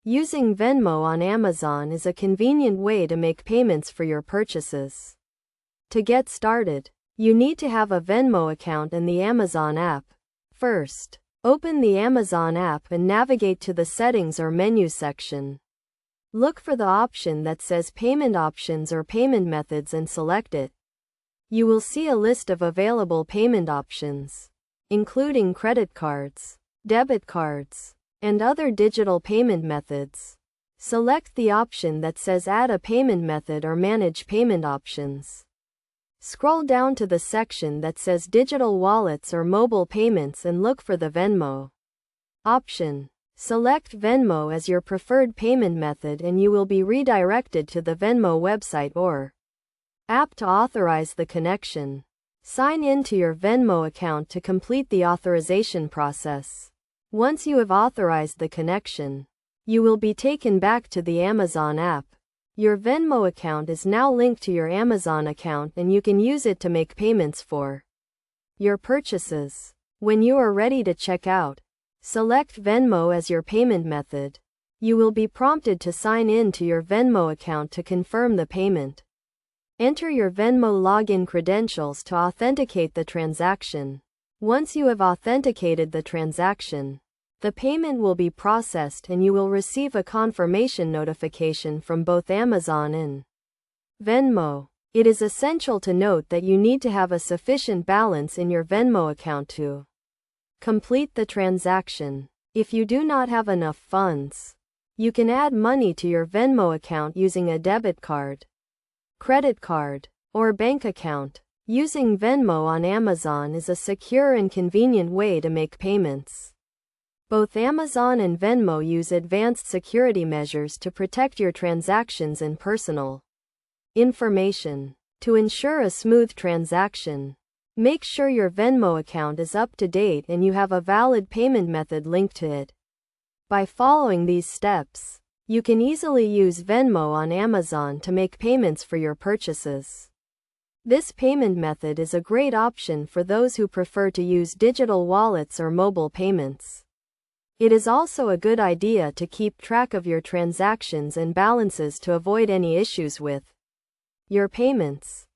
Using Venmo on Amazon is a convenient way to make payments for your purchases. To get started, you need to have a Venmo account in the Amazon app. First, open the Amazon app and navigate to the Settings or Menu section. Look for the option that says Payment Options or Payment Methods and select it. You will see a list of available payment options, including credit cards, debit cards, and other digital payment methods. Select the option that says Add a Payment Method or Manage Payment Options. Scroll down to the section that says Digital Wallets or Mobile Payments and look for the Venmo option. Select Venmo as your preferred payment method and you will be redirected to the Venmo website or app to authorize the connection. Sign in to your Venmo account to complete the authorization process. Once you have authorized the connection, you will be taken back to the Amazon app. Your Venmo account is now linked to your Amazon account and you can use it to make payments for your purchases. When you are ready to check out, select Venmo as your payment method. You will be prompted to sign in to your Venmo account to confirm the payment. Enter your Venmo login credentials to authenticate the transaction. Once you have authenticated the transaction, the payment will be processed and you will receive a confirmation notification from both Amazon and Venmo. It is essential to note that you need to have a sufficient balance in your Venmo account to complete the transaction. If you do not have enough funds, you can add money to your Venmo account using a debit card, credit card, or bank account. Using Venmo on Amazon is a secure and convenient way to make payments. Both Amazon and Venmo use advanced security measures to protect your transactions and personal information. To ensure a smooth transaction, make sure your Venmo account is up to date and you have a valid payment method linked to it. By following these steps, you can easily use Venmo on Amazon to make payments for your purchases. This payment method is a great option for those who prefer to use digital wallets or mobile payments. It is also a good idea to keep track of your transactions and balances to avoid any issues with your payments.